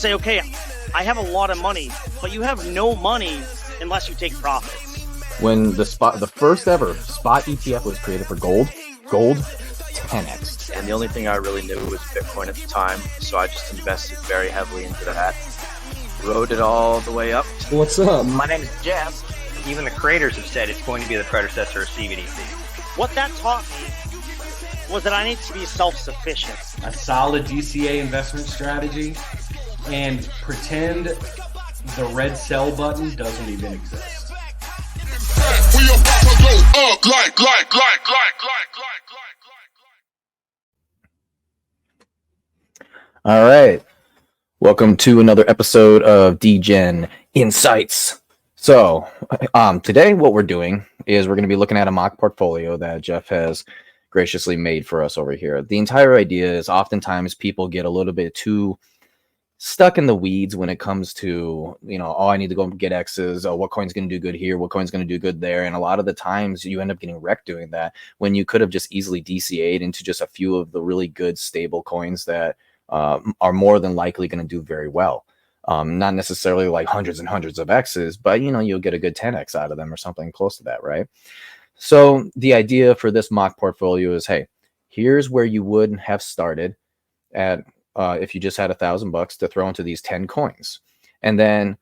say, okay, I have a lot of money, but you have no money unless you take profits. When the first ever spot ETF was created for gold 10x. And the only thing I really knew was Bitcoin at the time, so I just invested very heavily into that. Rode it all the way up. What's up? My name is Jeff. Even the creators have said it's going to be the predecessor of CBDC. What that taught me was that I need to be self-sufficient. A solid DCA investment strategy, and pretend the red sell button doesn't even exist. We about to go up like. All right. Welcome to another episode of DGen Insights. So, today what we're doing is we're going to be looking at a mock portfolio that Jeff has graciously made for us over here. The entire idea is oftentimes people get a little bit too stuck in the weeds when it comes to, oh, I need to go get X's. Oh, what coin's going to do good here? What coin's going to do good there? And a lot of the times you end up getting wrecked doing that when you could have just easily DCA'd into just a few of the really good stable coins that are more than likely going to do very well. Not necessarily like hundreds and hundreds of X's, but you'll get a good 10X out of them or something close to that, right? So the idea for this mock portfolio is, hey, here's where you would have started at if you just had $1,000 to throw into these 10 coins. And then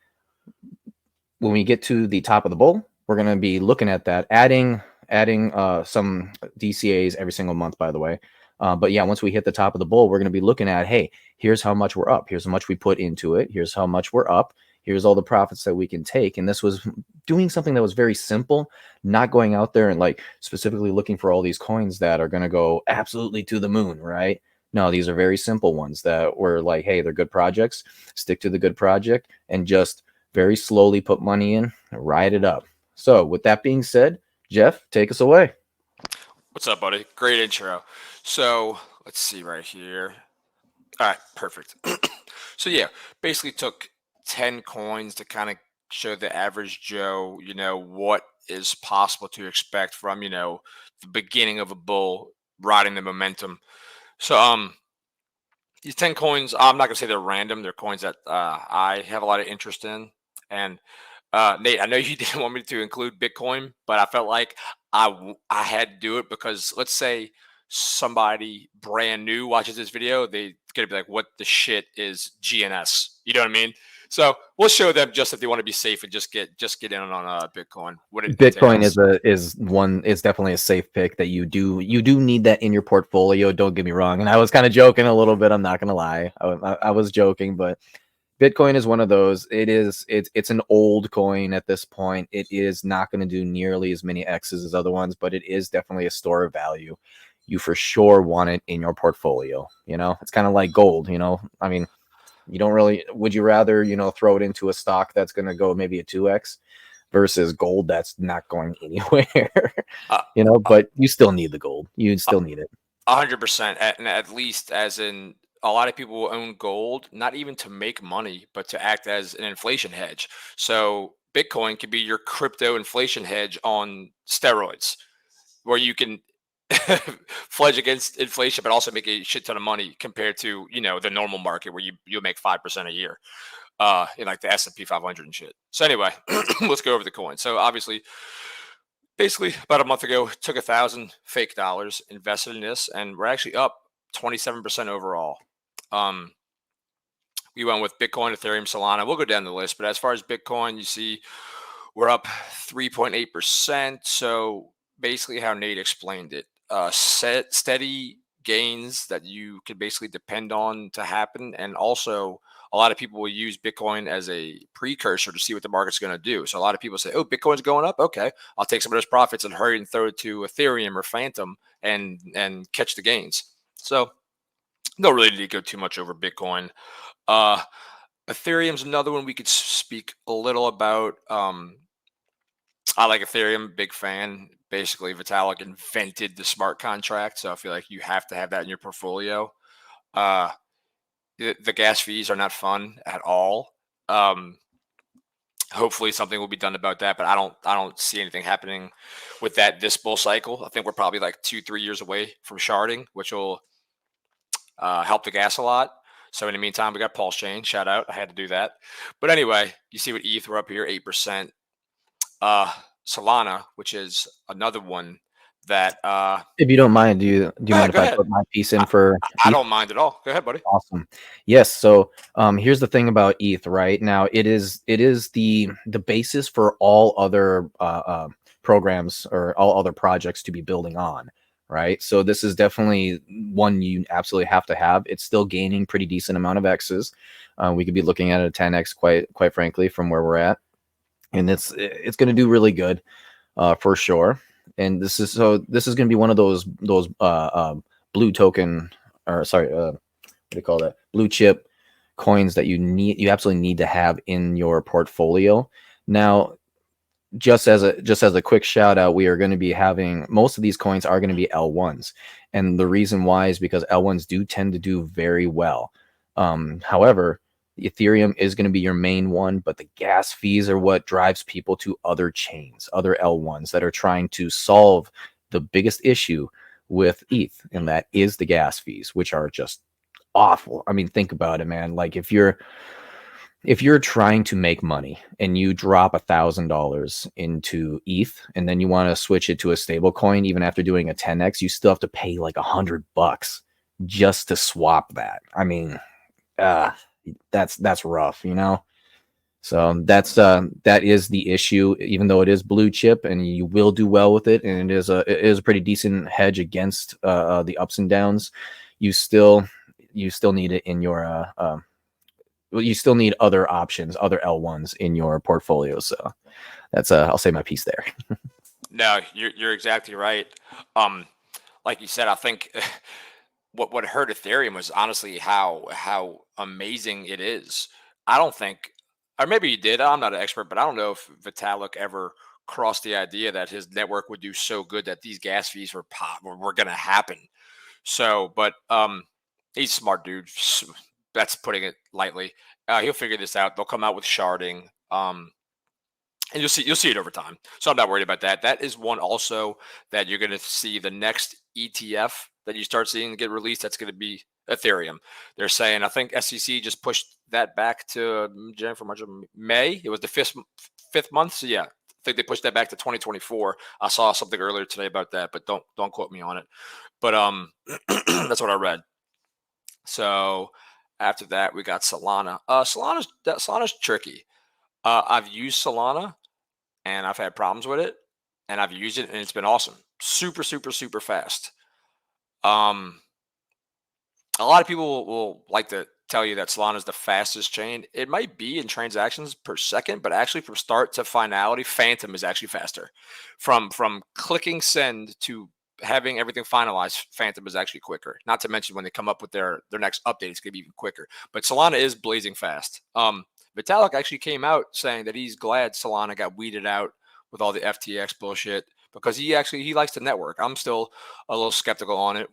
when we get to the top of the bowl, we're going to be looking at that, adding some DCAs every single month, by the way. But yeah, once we hit the top of the bowl, we're going to be looking at, hey, here's how much we're up. Here's how much we put into it. Here's how much we're up. Here's all the profits that we can take. And this was doing something that was very simple, not going out there and like specifically looking for all these coins that are going to go absolutely to the moon, right? No, these are very simple ones that were like, hey, they're good projects. Stick to the good project and just very slowly put money in and ride it up. So with that being said, Jeff, take us away. What's up, buddy? Great intro. So let's see right here. All right, perfect. So yeah, basically took 10 coins to kind of show the average Joe, what is possible to expect from, the beginning of a bull, riding the momentum. So these 10 coins, I'm not gonna say they're random. They're coins that I have a lot of interest in. And Nate, I know you didn't want me to include Bitcoin, but I felt like I had to do it because let's say somebody brand new watches this video, they're gonna be like, what the shit is GNS? You know what I mean? So we'll show them just if they want to be safe and just get in on Bitcoin. Bitcoin is definitely a safe pick that you do need that in your portfolio. Don't get me wrong. And I was kind of joking a little bit. I'm not gonna lie. I was joking, but Bitcoin is one of those. It's an old coin at this point. It is not going to do nearly as many X's as other ones, but it is definitely a store of value. You for sure want it in your portfolio. It's kind of like gold. I mean, you don't really. Would you rather throw it into a stock that's going to go maybe a 2X versus gold that's not going anywhere? But you still need the gold. You still need it. 100%, and at least as in. A lot of people will own gold, not even to make money, but to act as an inflation hedge. So Bitcoin could be your crypto inflation hedge on steroids, where you can pledge against inflation, but also make a shit ton of money compared to, the normal market where you'll make 5% a year in like the S&P 500 and shit. So anyway, let's go over the coin. So obviously, basically about a month ago, took $1,000 fake dollars, invested in this, and we're actually up 27% overall. We went with Bitcoin, Ethereum, Solana. We'll go down the list, but as far as Bitcoin, you see we're up 3.8%. So basically how Nate explained it, steady gains that you could basically depend on to happen. And also a lot of people will use Bitcoin as a precursor to see what the market's going to do. So a lot of people say, oh, Bitcoin's going up. Okay, I'll take some of those profits and hurry and throw it to Ethereum or Phantom and catch the gains. So don't really need to go too much over Bitcoin. Ethereum's another one we could speak a little about. I like Ethereum, big fan. Basically, Vitalik invented the smart contract, so I feel like you have to have that in your portfolio. The gas fees are not fun at all. Hopefully something will be done about that, but I don't see anything happening with that this bull cycle. I think we're probably like 2-3 years away from sharding, which will help the gas a lot. So in the meantime, we got Pulse Chain. Shout out. I had to do that. But anyway, you see what ETH, we're up here, 8%. Solana, which is another one that If you don't mind, do you go mind ahead, if go I ahead. put my piece in for I ETH? don't mind at all. Go ahead, buddy. Awesome. Yes. So here's the thing about ETH. Right now, it is the basis for all other programs or all other projects to be building on. Right. So this is definitely one you absolutely have to have. It's still gaining pretty decent amount of X's. We could be looking at a 10x quite frankly from where we're at, and it's going to do really good for sure. And this is going to be one of those blue token, or sorry, what do you call that? Blue chip coins that you absolutely need to have in your portfolio. Now, just as a quick shout out, we are going to be having, most of these coins are going to be L1s, and the reason why is because L1s do tend to do very well. However, Ethereum is going to be your main one, but the gas fees are what drives people to other chains, other L1s that are trying to solve the biggest issue with ETH, and that is the gas fees, which are just awful. I mean, think about it, man. Like if you're trying to make money and you drop $1,000 into ETH and then you want to switch it to a stable coin, even after doing a 10x, you still have to pay like $100 just to swap that. I mean, that's rough, you know? So that is the issue, even though it is blue chip and you will do well with it. And it is a pretty decent hedge against the ups and downs. You still need it in your, you still need other options, other L1s in your portfolio. So that's I'll say my piece there. No, you're exactly right. Like you said, I think what hurt Ethereum was honestly how amazing it is. I don't think, or maybe he did. I'm not an expert, but I don't know if Vitalik ever crossed the idea that his network would do so good that these gas fees were going to happen. So, but he's a smart dude. That's putting it lightly. He'll figure this out. They'll come out with sharding. And you'll see it over time. So I'm not worried about that. That is one also that you're going to see the next ETF that you start seeing get released. That's going to be Ethereum. They're saying, I think SEC just pushed that back to May. It was the fifth month. So yeah, I think they pushed that back to 2024. I saw something earlier today about that, but don't quote me on it. But that's what I read. So after that, we got Solana. Solana's tricky. I've used Solana and I've had problems with it, and I've used it and it's been awesome. Super, super, super fast. A lot of people will like to tell you that Solana is the fastest chain. It might be in transactions per second, but actually from start to finality, Phantom is actually faster. From clicking send to having everything finalized, Phantom is actually quicker. Not to mention when they come up with their next update, it's going to be even quicker. But Solana is blazing fast. Vitalik actually came out saying that he's glad Solana got weeded out with all the FTX bullshit because he likes the network. I'm still a little skeptical on it,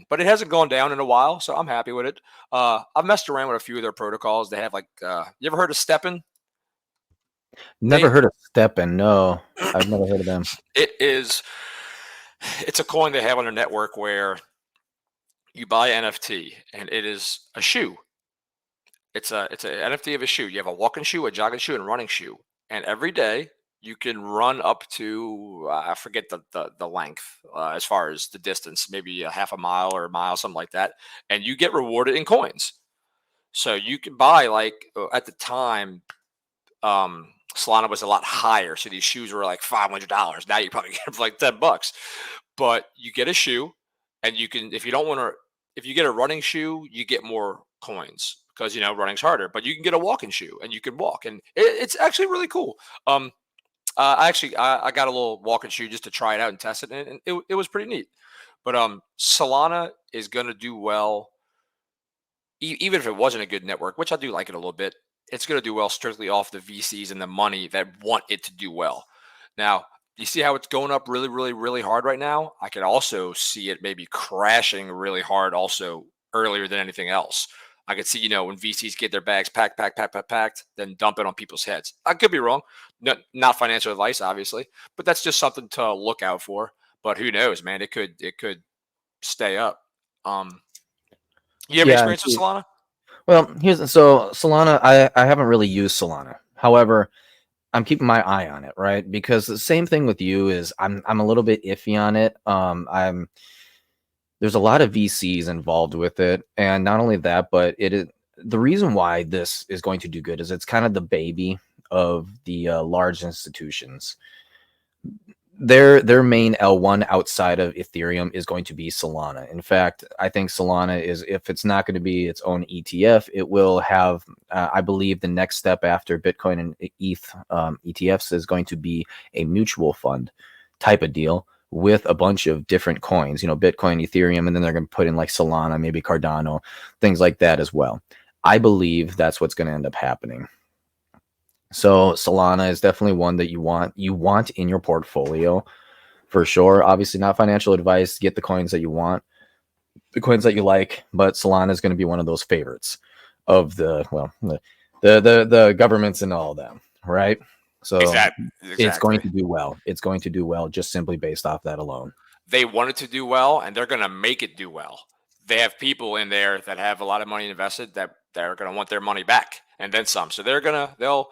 but it hasn't gone down in a while, so I'm happy with it. I've messed around with a few of their protocols. They have like, you ever heard of Steppen? Never heard of Steppen. No, I've never heard of them. It's a coin they have on their network where you buy NFT and it is a shoe. It's an NFT of a shoe. You have a walking shoe, a jogging shoe, and running shoe. And every day you can run up to I forget the length as far as the distance, maybe a half a mile or a mile, something like that. And you get rewarded in coins. So you can buy like at the time, Solana was a lot higher. So these shoes were like $500. Now you probably get them for like $10. But you get a shoe, and you can if you get a running shoe, you get more coins. Because running's harder, but you can get a walking shoe and you can walk, and it's actually really cool. I got a little walking shoe just to try it out and test it, and it was pretty neat. But Solana is going to do well, even if it wasn't a good network, which I do like it a little bit. It's going to do well strictly off the VCs and the money that want it to do well. Now, you see how it's going up really, really, really hard right now? I could also see it maybe crashing really hard also earlier than anything else. I could see, when VCs get their bags packed, then dump it on people's heads. I could be wrong. Not financial advice, obviously, but that's just something to look out for. But who knows, man? It could stay up. You have any experience with Solana? Well, Solana. I haven't really used Solana. However, I'm keeping my eye on it, right? Because the same thing with you is I'm a little bit iffy on it. There's a lot of VCs involved with it, and not only that, but it is the reason why this is going to do good is it's kind of the baby of the large institutions. Their main L1 outside of Ethereum is going to be Solana. In fact, I think Solana is, if it's not going to be its own ETF, it will have, I believe the next step after Bitcoin and ETH ETFs is going to be a mutual fund type of deal with a bunch of different coins, Bitcoin, Ethereum, and then they're going to put in like Solana, maybe Cardano, things like that as well. I believe that's what's going to end up happening. So Solana is definitely one that you want in your portfolio for sure. Obviously not financial advice. Get the coins that you want, the coins that you like, but Solana is going to be one of those favorites of the governments and all of them, right? So Exactly. it's going to do well. It's going to do well just simply based off that alone. They want it to do well, and they're going to make it do well. They have people in there that have a lot of money invested that they're going to want their money back and then some. So they'll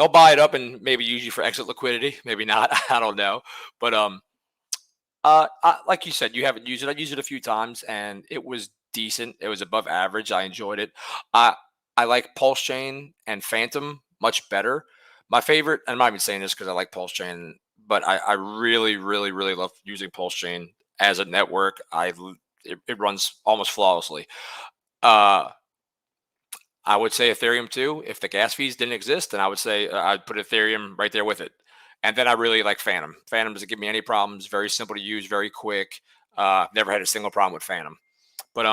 buy it up and maybe use you for exit liquidity, maybe not. I don't know, but like you said, you haven't used it. I used it a few times, and it was decent. It was above average. I enjoyed it. I like Pulse Chain and Phantom much better. My favorite, and I'm not even saying this because I like Pulse Chain, but I really, really, really love using Pulse Chain as a network. It runs almost flawlessly. Uh, I would say Ethereum too. If the gas fees didn't exist, then I would say I'd put Ethereum right there with it. And then I really like Phantom. Phantom doesn't give me any problems. Very simple to use, very quick. Never had a single problem with Phantom. But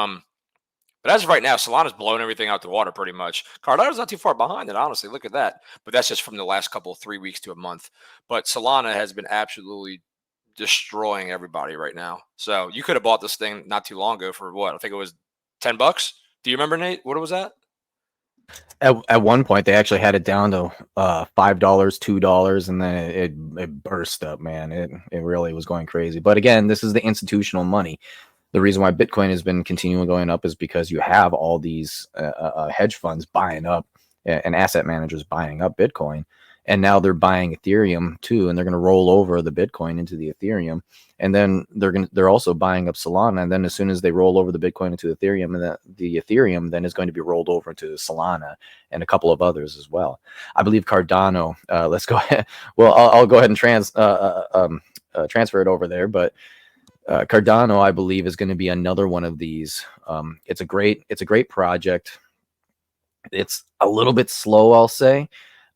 as of right now, Solana's blowing everything out the water pretty much. Cardano's not too far behind it, honestly. Look at that. But that's just from the last 3 weeks to a month. But Solana has been absolutely destroying everybody right now. So you could have bought this thing not too long ago for what? I think it was $10. Do you remember, Nate? What was that? At one point, they actually had it down to $5, $2, and then it burst up, man. It really was going crazy. But again, this is the institutional money. The reason why Bitcoin has been continually going up is because you have all these hedge funds buying up and asset managers buying up Bitcoin. And now they're buying Ethereum too, and they're going to roll over the Bitcoin into the Ethereum, and then they're also buying up Solana. And then as soon as they roll over the Bitcoin into Ethereum, and the Ethereum then is going to be rolled over into Solana and a couple of others as well. I believe Cardano. Let's go ahead. Well, I'll go ahead and transfer it over there, but. Cardano, I believe, is going to be another one of these. It's a great project. It's a little bit slow, I'll say.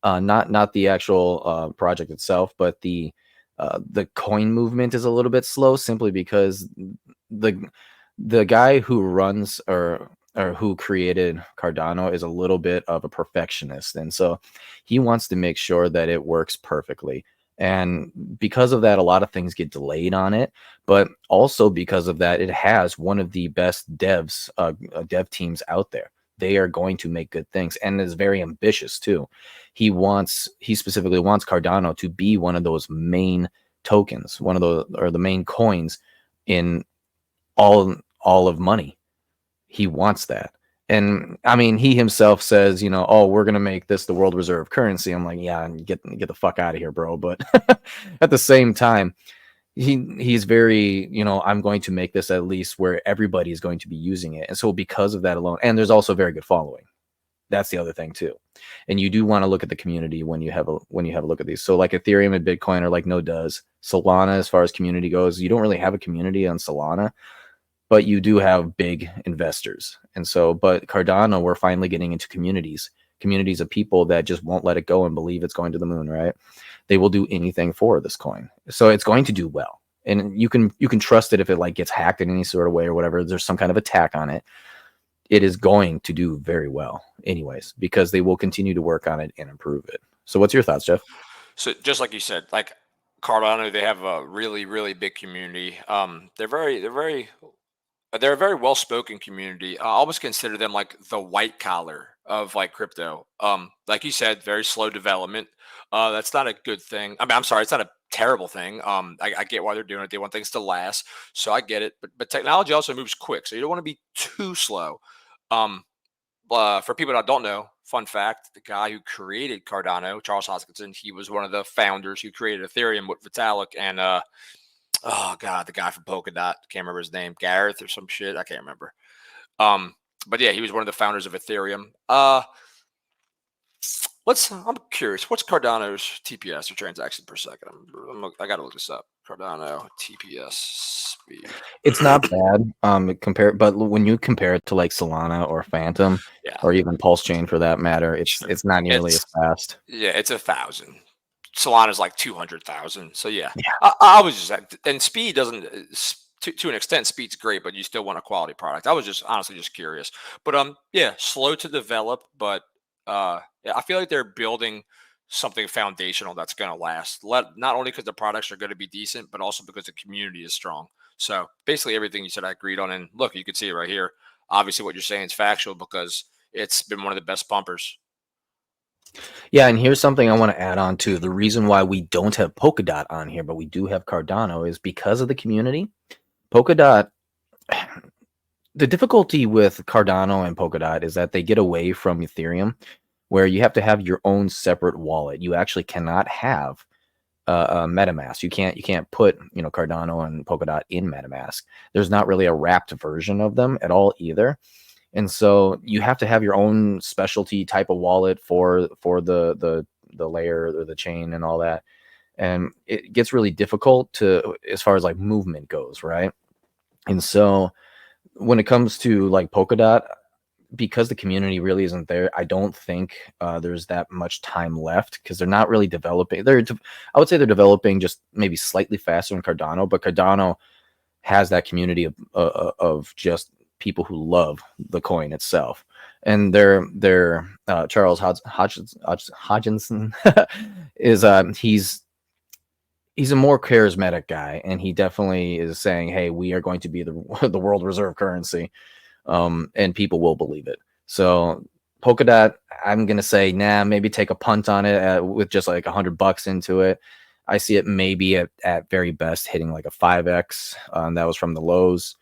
Not the actual project itself, but the coin movement is a little bit slow, simply because the guy who runs or who created Cardano is a little bit of a perfectionist, and so he wants to make sure that it works perfectly. And because of that, a lot of things get delayed on it. But also because of that, it has one of the best dev teams out there. They are going to make good things, and is very ambitious too. He specifically wants Cardano to be one of those main tokens, one of the main coins in all of money. He wants that. And I mean, he himself says, oh, we're going to make this the world reserve currency. I'm like, yeah, get the fuck out of here, bro. But at the same time, he's very, I'm going to make this at least where everybody is going to be using it. And so because of that alone, and there's also a very good following. That's the other thing too. And you do want to look at the community when you have a look at these. So like Ethereum and Bitcoin are like no does. Solana, as far as community goes, you don't really have a community on Solana, but you do have big investors. And so, but Cardano, we're finally getting into communities of people that just won't let it go and believe it's going to the moon, right? They will do anything for this coin. So it's going to do well. And you can trust it if it like gets hacked in any sort of way or whatever, there's some kind of attack on it. It is going to do very well anyways, because they will continue to work on it and improve it. So what's your thoughts, Jeff? So just like you said, like Cardano, they have a really, really big community. They're a very well-spoken community. I almost consider them like the white collar of like crypto. Like you said, very slow development. That's not a good thing. I mean, I'm sorry, it's not a terrible thing. I get why they're doing it. They want things to last, so I get it. But technology also moves quick, so you don't want to be too slow. for people that don't know, fun fact: the guy who created Cardano, Charles Hoskinson, he was one of the founders who created Ethereum with Vitalik and oh god, the guy from Polkadot, can't remember his name, Gareth or some shit, I can't remember. But yeah, he was one of the founders of Ethereum. I'm curious, what's Cardano's TPS or transaction per second? I gotta look this up. Cardano TPS speed. It's not bad. But when you compare it to like Solana or Phantom, Yeah, or even Pulse Chain for that matter, it's not nearly as fast. Yeah, it's 1,000. Solana's like 200,000. So yeah, I was just, and speed doesn't to an extent, speed's great, but you still want a quality product. I was just honestly just curious, but yeah, slow to develop, but yeah, I feel like they're building something foundational that's going to last. Not only because the products are going to be decent, but also because the community is strong. So basically, everything you said, I agreed on. And look, you can see it right here. Obviously, what you're saying is factual because it's been one of the best pumpers. Yeah, and here's something I want to add on to. The reason why we don't have Polkadot on here, but we do have Cardano, is because of the community. Polkadot, the difficulty with Cardano and Polkadot is that they get away from Ethereum, where you have to have your own separate wallet. You actually cannot have a MetaMask. You can't put Cardano and Polkadot in MetaMask. There's not really a wrapped version of them at all either. And so you have to have your own specialty type of wallet for the layer or the chain and all that. And it gets really difficult as far as like movement goes, right? And so when it comes to like Polkadot, because the community really isn't there, I don't think there's that much time left because they're not really developing. I would say they're developing just maybe slightly faster than Cardano, but Cardano has that community of just people who love the coin itself. And their Charles Hodgkinson is he's a more charismatic guy, and he definitely is saying, hey, we are going to be the world reserve currency, and people will believe it. So Polkadot, I'm gonna say maybe take a punt on it with just like $100 into it. I see it maybe at very best hitting like a 5x. That was from the lows.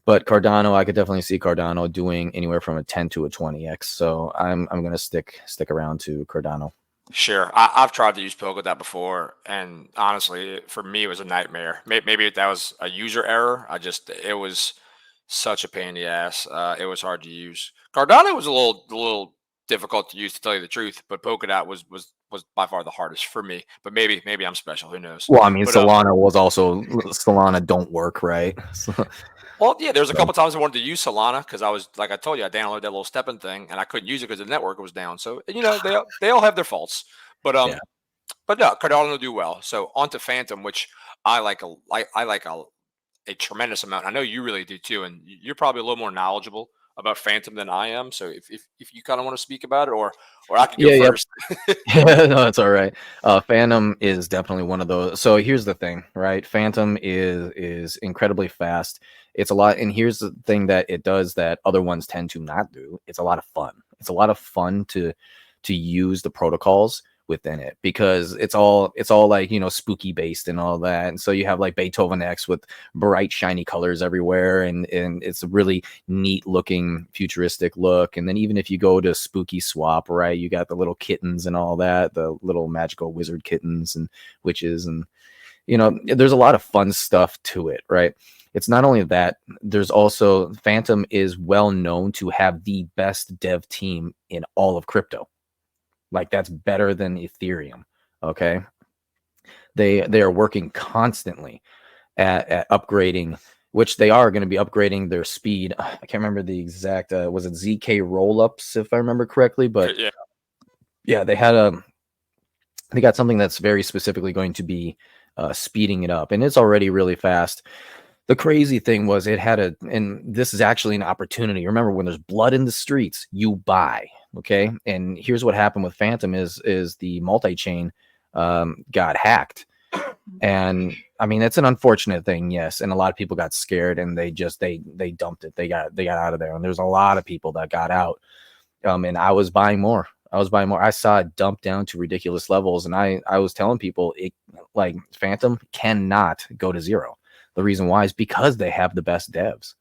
But Cardano, I could definitely see Cardano doing anywhere from a 10 to a 20x. So I'm gonna stick around to Cardano. Sure, I've tried to use Polkadot before, and honestly, for me, it was a nightmare. Maybe that was a user error. It was such a pain in the ass. It was hard to use. Cardano was a little difficult to use, to tell you the truth, but Polkadot was by far the hardest for me. But maybe I'm special. Who knows? Well, I mean, But, Solana don't work, right? well, yeah, there's a couple times I wanted to use Solana because I was, like I told you, I downloaded that little stepping thing and I couldn't use it because the network was down. So they all have their faults, but Yeah. but no, Cardano will do well. So on to Phantom, which I like a tremendous amount. I know you really do too, and you're probably a little more knowledgeable about Phantom than I am. So if you kind of want to speak about it, or I could go first. Yeah, no, that's all right. Phantom is definitely one of those. So here's the thing, right? Phantom is incredibly fast. It's a lot, and here's the thing that it does that other ones tend to not do. It's a lot of fun. It's a lot of fun to use the protocols within it because it's all like spooky based and all that. And so you have like Beethoven X with bright shiny colors everywhere, and it's a really neat looking futuristic look. And then even if you go to Spooky Swap, right, you got the little kittens and all that, the little magical wizard kittens and witches, and there's a lot of fun stuff to it, right? It's not only that, there's also Phantom is well known to have the best dev team in all of crypto. Like that's better than Ethereum. Okay. They are working constantly at upgrading, which they are going to be upgrading their speed. I can't remember the exact, was it ZK rollups, if I remember correctly, but yeah, they got something that's very specifically going to be speeding it up, and it's already really fast. The crazy thing was and this is actually an opportunity. Remember, when there's blood in the streets, you buy. Okay. And here's what happened with Phantom is the multi-chain got hacked. And I mean, it's an unfortunate thing. Yes. And a lot of people got scared and they dumped it. They got out of there. And there's a lot of people that got out. And I was buying more. I saw it dump down to ridiculous levels. And I was telling people Phantom cannot go to zero. The reason why is because they have the best devs.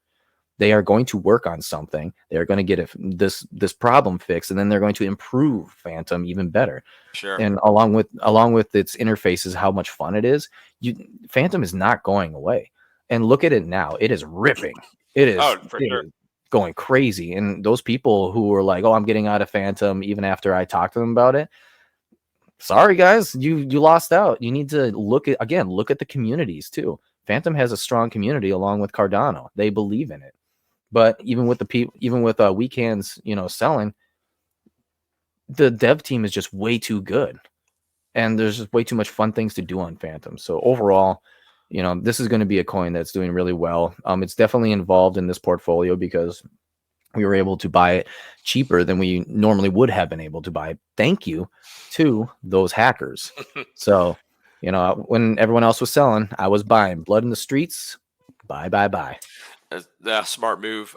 They are going to work on something. They're going to get this problem fixed, and then they're going to improve Phantom even better. Sure. And along with its interfaces, how much fun it is, Phantom is not going away. And look at it now; it is ripping. It is, For it sure. is going crazy. And those people who were like, "Oh, I'm getting out of Phantom," even after I talked to them about it, sorry guys, you lost out. You need to look at the communities too. Phantom has a strong community along with Cardano. They believe in it. But even with weak hands, selling, the dev team is just way too good, and there's just way too much fun things to do on Phantom. So overall, this is going to be a coin that's doing really well. It's definitely involved in this portfolio because we were able to buy it cheaper than we normally would have been able to buy it. Thank you to those hackers. So, when everyone else was selling, I was buying. Blood in the streets. Bye. That's smart move.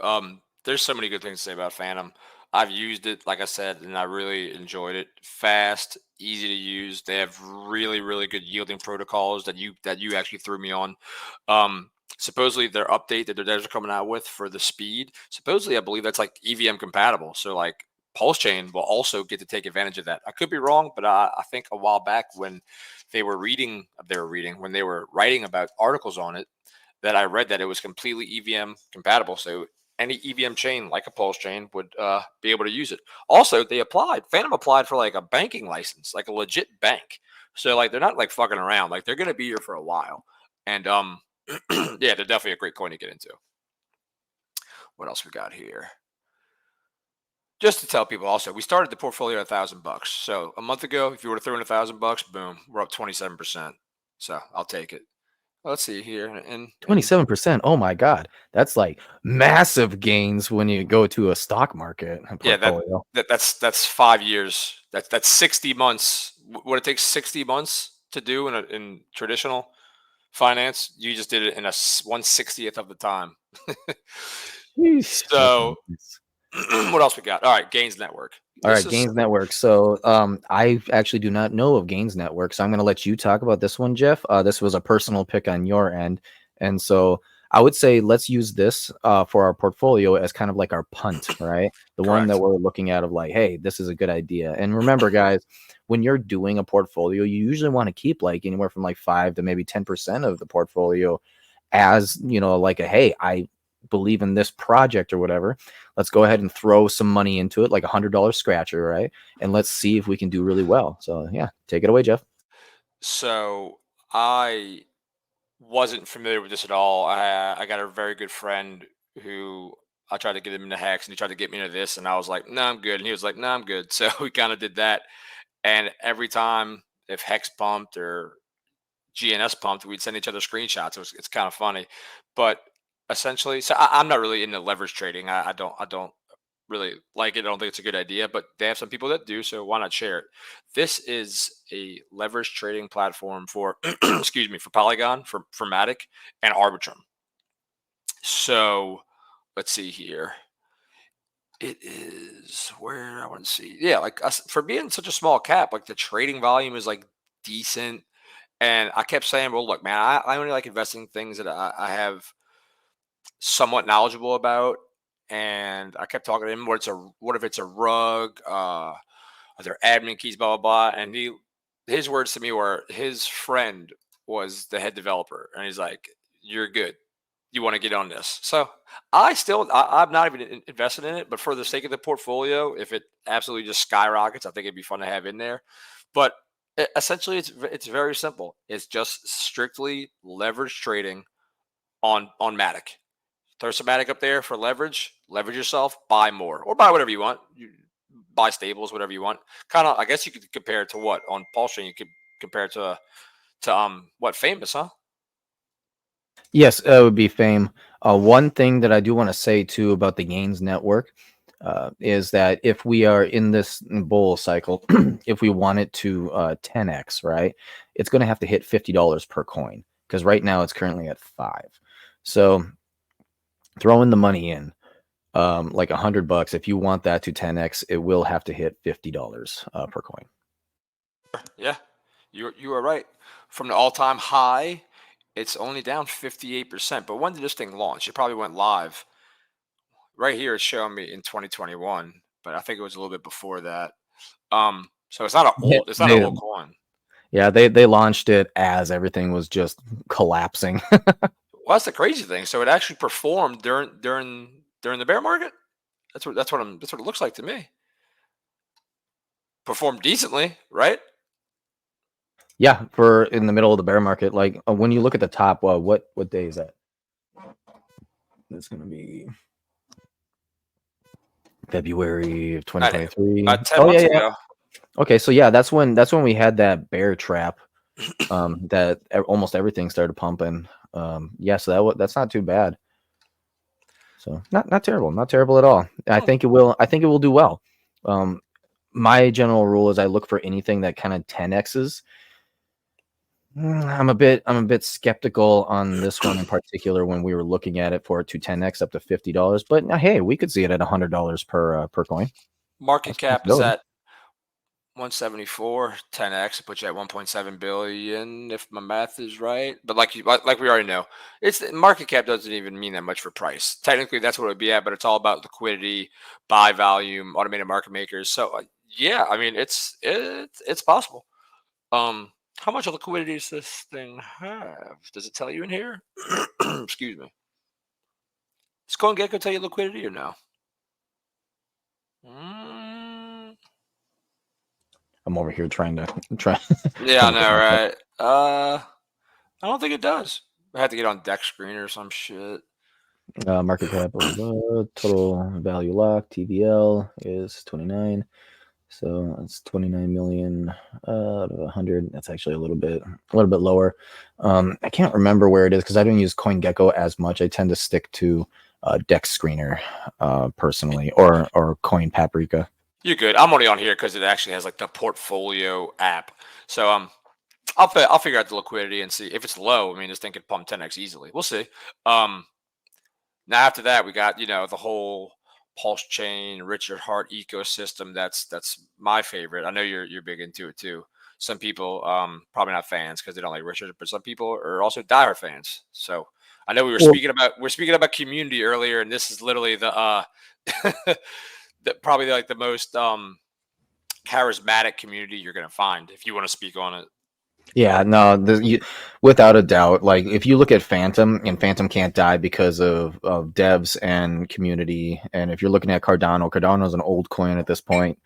There's so many good things to say about Phantom. I've used it, like I said, and I really enjoyed it. Fast, easy to use. They have really, really good yielding protocols that you actually threw me on. Supposedly their update that their devs are coming out with for the speed. Supposedly, I believe that's like EVM compatible. So like Pulse Chain will also get to take advantage of that. I could be wrong, but I think a while back when they were when they were writing about articles on it, that I read that it was completely EVM compatible. So any EVM chain, like a Pulse chain, would be able to use it. Also, Phantom applied for like a banking license, like a legit bank. So like they're not like fucking around. Like they're gonna be here for a while. And yeah, they're definitely a great coin to get into. What else we got here? Just to tell people also, we started the portfolio at $1,000. So a month ago, if you were to throw in $1,000, boom, we're up 27%. So I'll take it. Let's see here. And 27%. Oh my God, that's like massive gains when you go to a stock market portfolio. That's 5 years. That's 60 months. What it takes 60 months to do in traditional finance, you just did it in a 1/60th of the time. So what else we got? All right, Gains Network. All right, Gains Network. So I actually do not know of Gains Network, so I'm going to let you talk about this one, Jeff. This was a personal pick on your end, and so I would say let's use this for our portfolio as kind of like our punt, right? The one that we're looking at of like, hey, this is a good idea. And remember, guys, when you're doing a portfolio, you usually want to keep like anywhere from like 5 to maybe 10% of the portfolio as, like hey, I believe in this project or whatever. Let's go ahead and throw some money into it, like $100 scratcher, right? And let's see if we can do really well. So yeah, take it away, Jeff. So I wasn't familiar with this at all. I got a very good friend who I tried to get him into Hex, and he tried to get me into this, and I was like, "No, I'm good," and he was like, "No, I'm good." So we kind of did that, and every time if Hex pumped or GNS pumped, we'd send each other screenshots. It's kind of funny, but essentially, so I'm not really into leverage trading. I don't really like it. I don't think it's a good idea, but they have some people that do, so why not share it? This is a leverage trading platform for excuse me, for Polygon, for Matic, and Arbitrum. So let's see here. It is where I want to see. Yeah, like for being such a small cap, like the trading volume is like decent. And I kept saying, well, look, man, I only like investing in things that I have somewhat knowledgeable about. And I kept talking to him, what if it's a rug? Are there admin keys, blah, blah, blah. And his words to me were his friend was the head developer. And he's like, you're good. You want to get on this. So I'm not even invested in it, but for the sake of the portfolio, if it absolutely just skyrockets, I think it'd be fun to have in there. But essentially, it's very simple. It's just strictly leverage trading on Matic. Throw some Matic up there for leverage yourself, buy more, or buy whatever you want. You buy stables, whatever you want. Kind of, I guess you could compare it to what on Pulse Chain. You could compare it to what Famous, huh? Yes, it would be Fame. One thing that I do want to say too about the Gains Network is that if we are in this bull cycle, if we want it to 10x, right, it's going to have to hit $50 per coin, because right now it's currently at 5. So throwing the money in, like $100, if you want that to 10x, it will have to hit $50 per coin. Yeah, you are right. From the all-time high, it's only down 58%. But when did this thing launch? It probably went live right here it's showing me in 2021, but I think it was a little bit before that. So it's not an Yeah, old, it's not an old coin. Yeah, they launched it as everything was just collapsing. Well, that's the crazy thing. So it actually performed during the bear market. That's what it looks like to me. Performed decently, right? Yeah, for in the middle of the bear market. Like when you look at the top, what day is that? It's gonna be February of 2023. About 10 Oh months yeah, yeah. ago. Okay, so yeah, that's when we had that bear trap. That almost everything started pumping. Yeah, so that's not too bad. So not terrible, not terrible at all. I think it will do well. My general rule is I look for anything that kind of 10x's. I'm a bit skeptical on this one in particular when we were looking at it for it to 10x up to $50. But hey, we could see it at $100 per coin. Market That's a cap is possibility. at 174, 10x puts you at 1.7 billion if my math is right. But like we already know, it's market cap doesn't even mean that much for price. Technically, that's what it would be at, but it's all about liquidity, buy volume, automated market makers. So yeah, I mean it's possible. How much liquidity does this thing have? Does it tell you in here? Excuse me. Does CoinGecko tell you liquidity or no? I'm over here trying. Yeah, I know, right? I don't think it does. I have to get on deck screen or some shit. Market cap, total value locked, TVL is 29. So it's 29 million out of 100. That's actually a little bit lower. I can't remember where it is because I don't use CoinGecko as much. I tend to stick to Deck Screener personally, or Coin Paprika. You're good. I'm only on here because it actually has like the portfolio app. So I'll figure out the liquidity and see if it's low. I mean, this thing could pump 10x easily. We'll see. Now after that, we got the whole Pulse Chain, Richard Hart ecosystem. That's my favorite. I know you're big into it too. Some people probably not fans because they don't like Richard, but some people are also diehard fans. So I know we were speaking about community earlier, and this is literally the probably like the most charismatic community you're going to find if you want to speak on it. Yeah, no, without a doubt. Like if you look at Phantom, and Phantom can't die because of devs and community. And if you're looking at Cardano's an old coin at this point,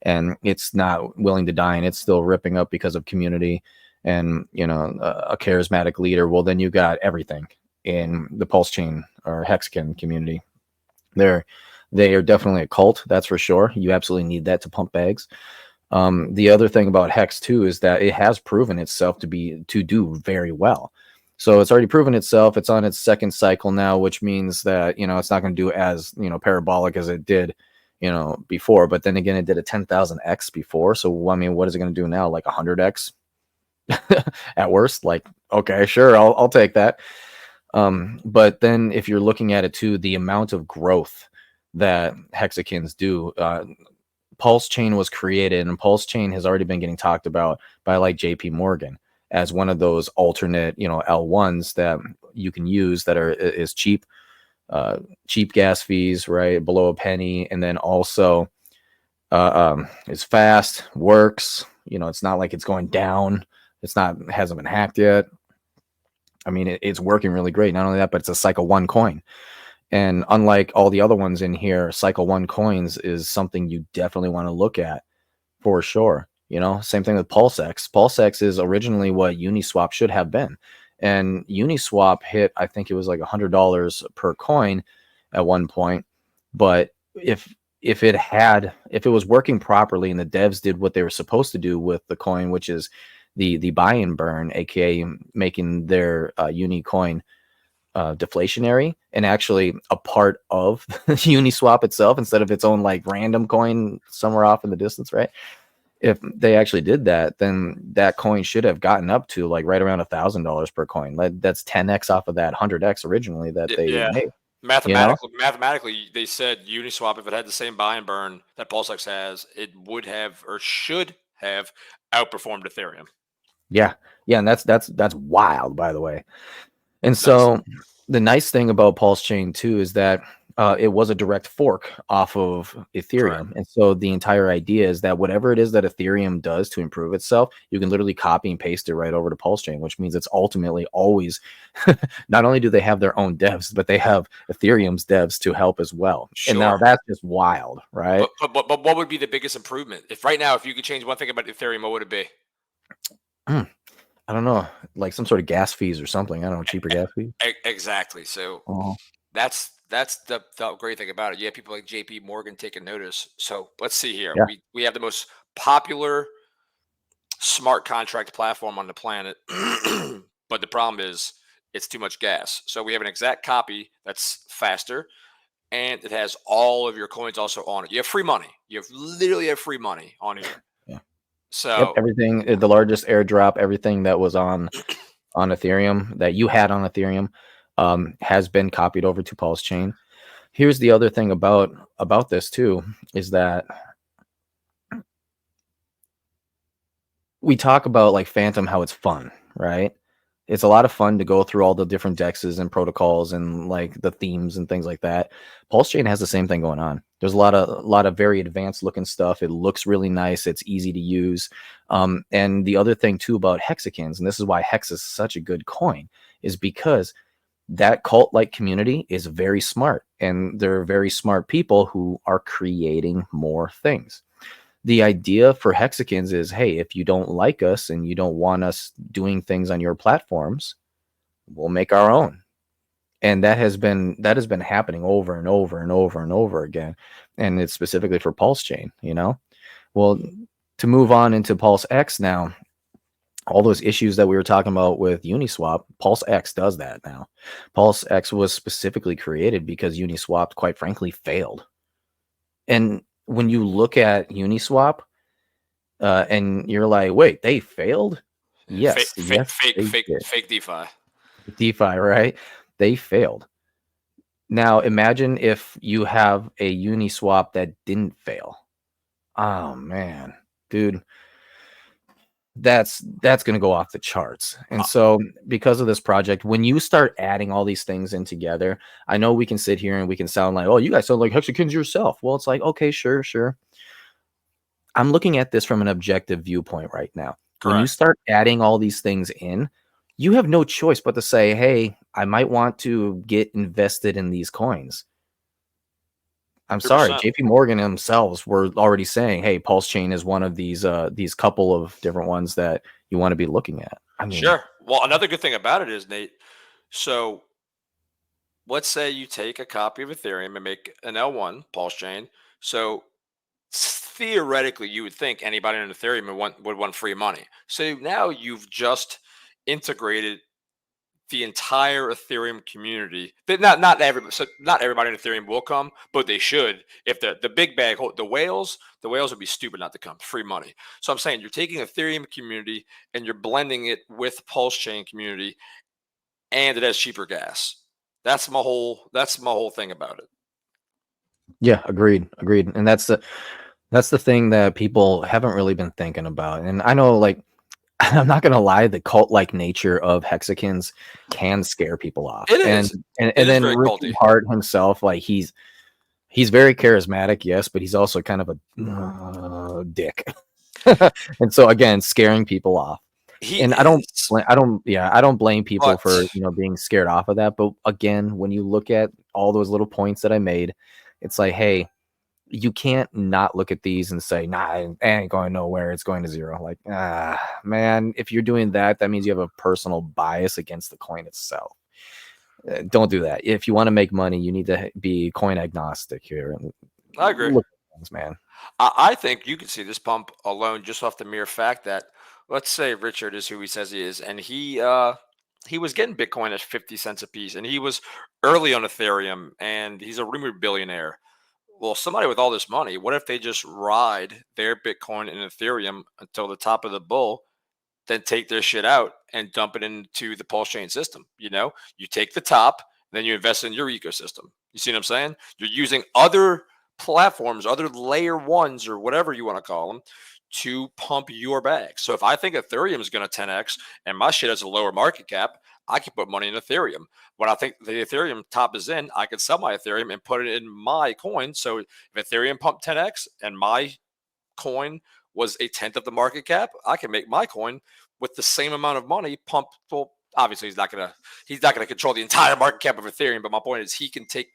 and it's not willing to die, and it's still ripping up because of community and a charismatic leader. Well, then you got everything in the Pulse Chain or Hexagon community. They are definitely a cult, that's for sure. You absolutely need that to pump bags. The other thing about Hex too is that it has proven itself to do very well. So it's already proven itself. It's on its second cycle now, which means that it's not going to do as parabolic as it did before. But then again, it did a 10,000x before. So I mean, what is it going to do now? Like 100x at worst? Like, okay, sure, I'll take that. But then if you're looking at it too, the amount of growth that hexagons do. Pulse Chain was created, and Pulse Chain has already been getting talked about by like JP Morgan as one of those alternate L1s that you can use that is cheap gas fees, right, below a penny, and then also is fast, works. It's not like it's going down. Hasn't been hacked yet. I mean, it's working really great. Not only that, but it's a cycle 1 coin. And unlike all the other ones in here, cycle 1 coins is something you definitely want to look at for sure. Same thing with PulseX. PulseX is originally what Uniswap should have been. And Uniswap hit, I think it was like $100 per coin at one point. But if it was working properly and the devs did what they were supposed to do with the coin, which is the buy and burn, aka making their Uni coin deflationary and actually a part of Uniswap itself instead of its own like random coin somewhere off in the distance, right? If they actually did that, then that coin should have gotten up to like right around $1,000 per coin. That's 10x off of that 100x originally that they made. Mathematically, they said Uniswap, if it had the same buy and burn that PulseX has, it would have or should have outperformed Ethereum. Yeah, and that's wild, by the way. And so the nice thing about Pulse Chain too is that it was a direct fork off of Ethereum. Correct. And so the entire idea is that whatever it is that Ethereum does to improve itself, you can literally copy and paste it right over to Pulse Chain, which means it's ultimately always, not only do they have their own devs, but they have Ethereum's devs to help as well. And now Sure. that's just wild, right? But what would be the biggest improvement? If right now, if you could change one thing about Ethereum, what would it be? I don't know, like some sort of gas fees or something. I don't know, cheaper gas fees. Exactly. So Oh, that's the great thing about it. You have people like JP Morgan taking notice. So let's see here. yeah. We have the most popular smart contract platform on the planet. But the problem is it's too much gas. So we have an exact copy that's faster, and it has all of your coins also on it. You have free money. Literally have free money on here. Yeah. Yep. So Everything, the largest airdrop, everything that was on Ethereum that you had on Ethereum has been copied over to Pulse Chain. Here's the other thing about this too, is that we talk about like Phantom, how it's fun, right? It's a lot of fun to go through all the different dexes and protocols and like the themes and things like that. Pulse Chain has the same thing going on. There's a lot of very advanced looking stuff. It looks really nice. It's easy to use. And the other thing too about hexagons, and this is why Hex is such a good coin, is because that cult-like community is very smart, and they're very smart people who are creating more things. The idea for hexagons is, hey, if you don't like us and you don't want us doing things on your platforms, we'll make our own. And that has been happening over and over and over and over again. And it's specifically for Pulse Chain, you know? Well, to move on into Pulse X now, all those issues that we were talking about with Uniswap, Pulse X does that now. Pulse X was specifically created because Uniswap, quite frankly, failed. And when you look at Uniswap, and you're like, wait, they failed? Yes, fake DeFi. DeFi, right? They failed. Now imagine if you have a Uniswap that didn't fail. Oh man, dude, that's going to go off the charts. And so because of this project, when you start adding all these things in together, I know we can sit here and we can sound like, oh, you guys sound like hexagons yourself. Well, it's like, okay, sure. I'm looking at this from an objective viewpoint right now. Correct. When you start adding all these things in, you have no choice but to say, hey, I might want to get invested in these coins. I'm sorry, 100%. JP Morgan themselves were already saying, hey, Pulse Chain is one of these couple of different ones that you want to be looking at. I mean, Sure. Well, another good thing about it is, Nate, so let's say you take a copy of Ethereum and make an L1 Pulse Chain. So theoretically, you would think anybody on Ethereum would want free money. So now you've just integrated the entire Ethereum community. Not everybody in Ethereum will come, but they should. If the big bag, the whales would be stupid not to come. Free money. So I'm saying you're taking Ethereum community and you're blending it with Pulse Chain community, and it has cheaper gas. That's my whole thing about it. yeah, agreed. And that's the thing that people haven't really been thinking about. And I know, like, I'm not gonna lie, the cult-like nature of hexagons can scare people off. It is. And It is then very Ricky culty. Hart himself, like he's very charismatic, yes, but he's also kind of a dick. And so again, scaring people off. I don't blame people for being scared off of that. But again, when you look at all those little points that I made, it's like, hey, you can't not look at these and say, nah, it ain't going nowhere. It's going to zero. Like, man, if you're doing that, that means you have a personal bias against the coin itself. Don't do that. If you want to make money, you need to be coin agnostic here. I agree. Look at things, man. I think you can see this pump alone just off the mere fact that, let's say Richard is who he says he is, and he was getting Bitcoin at 50 cents a piece, and he was early on Ethereum, and he's a rumored billionaire. Well, somebody with all this money, what if they just ride their Bitcoin and Ethereum until the top of the bull, then take their shit out and dump it into the Pulse Chain system? You take the top, then you invest in your ecosystem. You see what I'm saying? You're using other platforms, other layer ones or whatever you want to call them, to pump your bag. So if I think Ethereum is going to 10x and my shit has a lower market cap, I can put money in Ethereum. When I think the Ethereum top is in, I can sell my Ethereum and put it in my coin. So if Ethereum pumped 10x and my coin was a tenth of the market cap, I can make my coin with the same amount of money pumped. Well, obviously he's not gonna control the entire market cap of Ethereum, but my point is he can take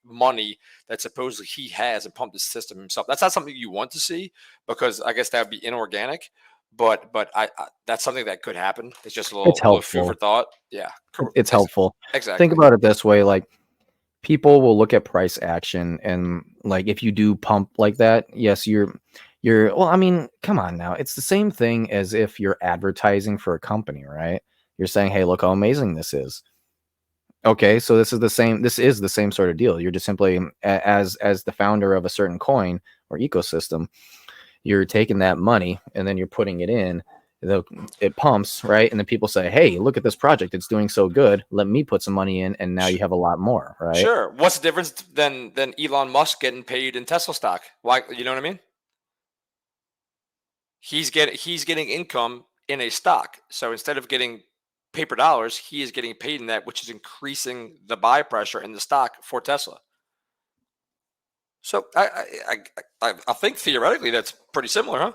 money that supposedly he has and pump the system himself. That's not something you want to see, because I guess that would be inorganic. But I that's something that could happen. It's just a little food for thought. Yeah, It's helpful. Exactly. Think about it this way, like people will look at price action, and like if you do pump like that, yes, you're well, I mean, come on now. It's the same thing as if you're advertising for a company, right? You're saying, "Hey, look how amazing this is." Okay, so this is the same sort of deal. You're just simply as the founder of a certain coin or ecosystem, you're taking that money and then you're putting it in. It pumps, right? And then people say, "Hey, look at this project. It's doing so good. Let me put some money in," and now you have a lot more, right? Sure. What's the difference than Elon Musk getting paid in Tesla stock? Why? You know what I mean? He's getting income in a stock. So instead of getting paper dollars, he is getting paid in that, which is increasing the buy pressure in the stock for Tesla. So I think theoretically that's pretty similar, huh?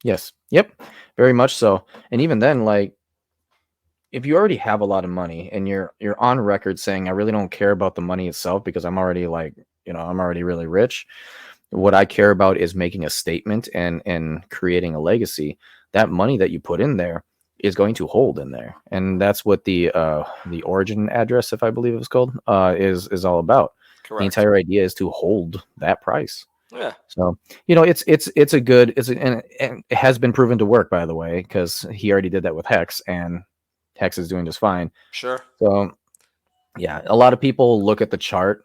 Yes. Yep. Very much so. And even then, like, if you already have a lot of money and you're on record saying, "I really don't care about the money itself because I'm already I'm already really rich. What I care about is making a statement and creating a legacy." That money that you put in there is going to hold in there, and that's what the origin address, if I believe it was called, is all about. Correct. The entire idea is to hold that price. Yeah. So it's a good and it has been proven to work, by the way, because he already did that with Hex, and Hex is doing just fine. Sure. So yeah, a lot of people look at the chart,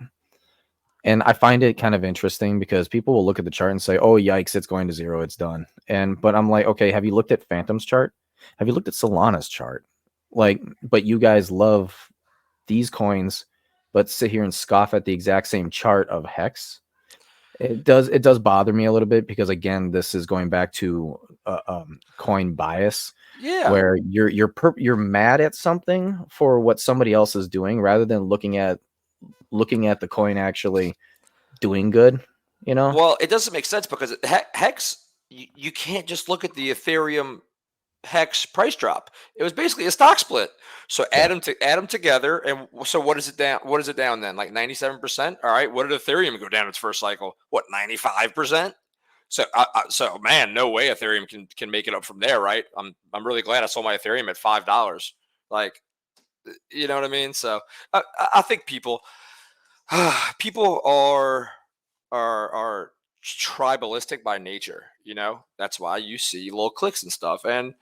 and I find it kind of interesting because people will look at the chart and say, "Oh, yikes, it's going to zero, it's done." But I'm like, okay, have you looked at Phantom's chart? Have you looked at Solana's chart? Like, but you guys love these coins, but sit here and scoff at the exact same chart of Hex. It does bother me a little bit because, again, this is going back to coin bias. Yeah. Where you're mad at something for what somebody else is doing rather than looking at the coin actually doing good, Well, it doesn't make sense because Hex, you can't just look at the Ethereum Hex price drop. It was basically a stock split. So add them together, and so what is it down? What is it down then? Like 97%. All right. What did Ethereum go down its first cycle? What, 95%? So so man, no way Ethereum can make it up from there, right? I'm really glad I sold my Ethereum at $5. Like, you know what I mean? So I think people are tribalistic by nature. That's why you see little clicks and stuff, and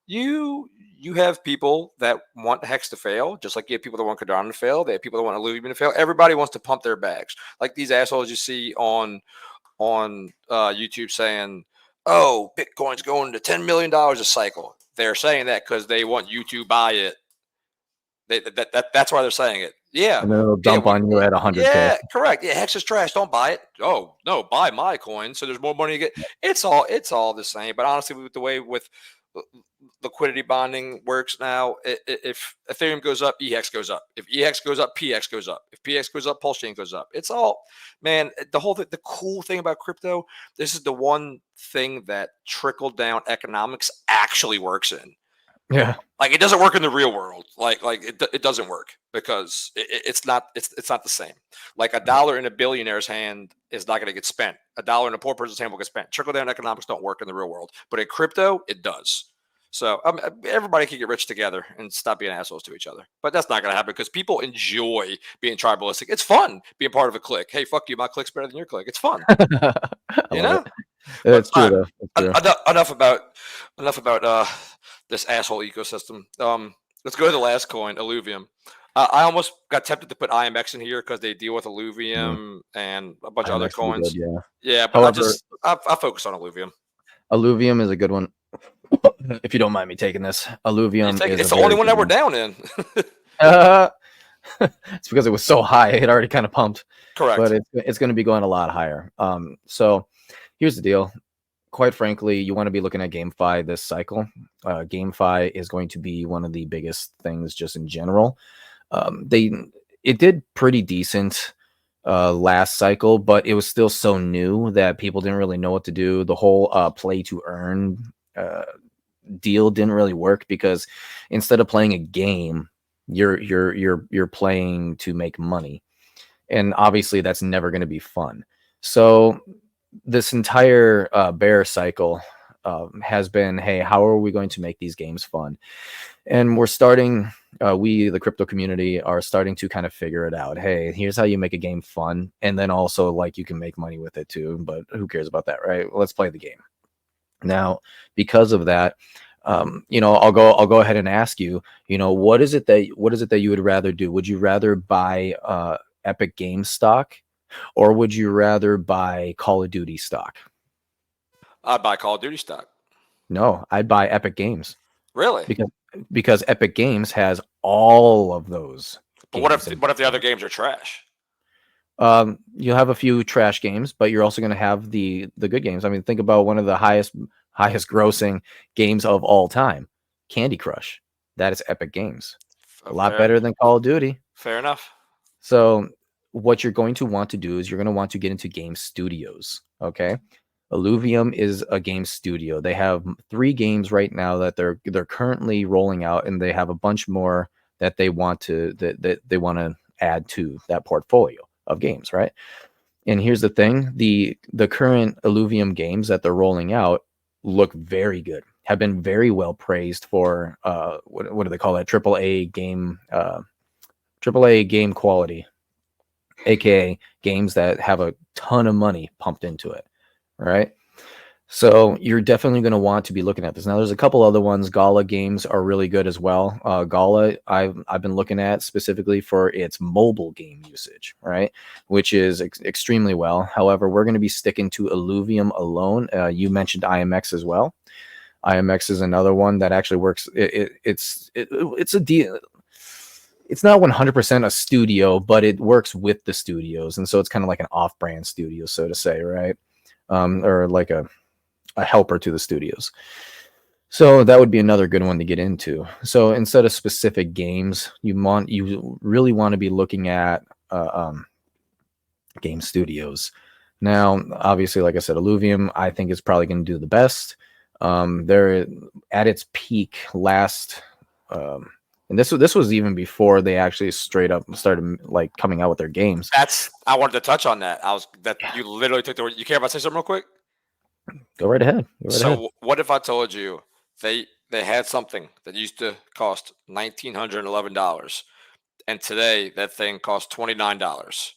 you have people that want Hex to fail, just like you have people that want Cardano to fail. They have people that want Illuvium to fail. Everybody wants to pump their bags, like these assholes you see on YouTube saying, "Oh, Bitcoin's going to $10 million a cycle." They're saying that because they want you to buy it. That's why they're saying it. Yeah. And then it'll dump on you at 100K. Yeah, correct. Yeah, Hex is trash. Don't buy it. Oh, no, buy my coin. So there's more money to get. It's all the same. But honestly, with the way with liquidity bonding works now, if Ethereum goes up, EHEX goes up. If EHEX goes up, PX goes up. If PX goes up, Pulse Chain goes up. It's all, man, the cool thing about crypto, this is the one thing that trickle down economics actually works in. Yeah. Like, it doesn't work in the real world. Like it doesn't work because it's not the same. Like $1 in a billionaire's hand is not going to get spent. $1 in a poor person's hand will get spent. Trickle down economics don't work in the real world, but in crypto it does. So everybody can get rich together and stop being assholes to each other. But that's not going to happen because people enjoy being tribalistic. It's fun being part of a clique. Hey, fuck you, my clique's better than your clique. It's fun. You know? It's true, though. It's true. Enough about this asshole ecosystem. Let's go to the last coin, Illuvium. I almost got tempted to put IMX in here because they deal with Illuvium and a bunch of other coins. Good, yeah, but I focus on Illuvium. Illuvium is a good one. If you don't mind me taking this, Illuvium it's the only one that we're down in. It's because it was so high; it already kind of pumped. Correct, but it's going to be going a lot higher. So here's the deal: quite frankly, you want to be looking at GameFi this cycle. GameFi is going to be one of the biggest things just in general. It did pretty decent last cycle, but it was still so new that people didn't really know what to do. The whole play to earn deal didn't really work, because instead of playing a game, you're playing to make money, and obviously that's never going to be fun. So this entire bear cycle has been, hey, how are we going to make these games fun? And we're starting, we, the crypto community, are starting to kind of figure it out. Hey, here's how you make a game fun. And then also, like, you can make money with it too, but who cares about that, right? Let's play the game. Now, because of that, I'll go ahead and ask you, what is it that you would rather do? Would you rather buy Epic Games stock, or would you rather buy Call of Duty stock? I'd buy Call of Duty stock. No, I'd buy Epic Games. Really? Because Epic Games has all of those. But what if the other games are trash? You'll have a few trash games, but you're also going to have the good games. I mean, think about one of the highest grossing games of all time, Candy Crush. That is Epic Games. A lot better than Call of Duty. Fair enough. So what you're going to want to do is you're going to want to get into game studios. Okay. Illuvium is a game studio. They have 3 games right now that they're currently rolling out, and they have a bunch more that they want to add to that portfolio of games, right? And here's the thing: the current Illuvium games that they're rolling out look very good, have been very well praised for what do they call that? AAA game quality, aka games that have a ton of money pumped into it. Right. So you're definitely going to want to be looking at this. Now, there's a couple other ones. Gala games are really good as well. Gala, I've been looking at specifically for its mobile game usage, right, which is extremely well. However, we're going to be sticking to Illuvium alone. You mentioned IMX as well. IMX is another one that actually works. It's a deal. It's not 100% a studio, but it works with the studios, and so it's kind of like an off-brand studio, so to say, right? Or like a helper to the studios. So that would be another good one to get into. So instead of specific games, you really want to be looking at game studios. Now, obviously, like I said, Illuvium, I think, is probably going to do the best. They're at its peak last, and this was even before they actually straight up started like coming out with their games. I wanted to touch on that. You literally took the word. You care about say something real quick? Go right ahead. What if I told you they had something that used to cost $1,911, and today that thing costs $29?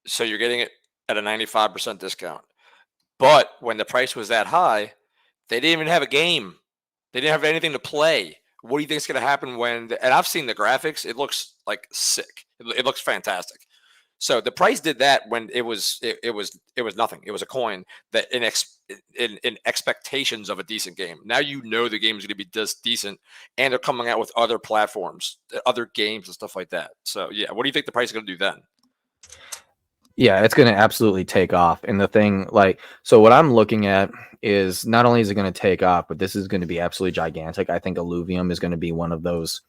So you're getting it at a 95% discount. But when the price was that high, they didn't even have a game. They didn't have anything to play. What do you think is going to happen when? And I've seen the graphics. It looks like sick. It looks fantastic. So the price did that when it was nothing. It was a coin that in expectations of a decent game. Now the game is going to be just decent, and they're coming out with other platforms, other games, and stuff like that. So yeah, what do you think the price is going to do then? Yeah, it's going to absolutely take off. And the thing, so what I'm looking at is not only is it going to take off, but this is going to be absolutely gigantic. I think Illuvium is going to be one of those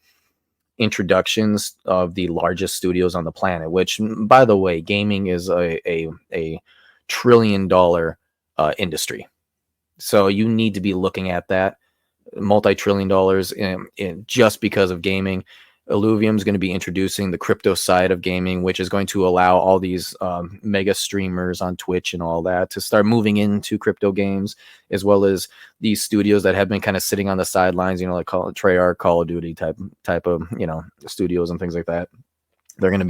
introductions of the largest studios on the planet, which, by the way, gaming is a $1 trillion industry. So you need to be looking at that multi-trillion dollars in just because of gaming. Illuvium is going to be introducing the crypto side of gaming, which is going to allow all these mega streamers on Twitch and all that to start moving into crypto games, as well as these studios that have been kind of sitting on the sidelines, like Treyarch, Call of Duty type of studios and things like that. They're going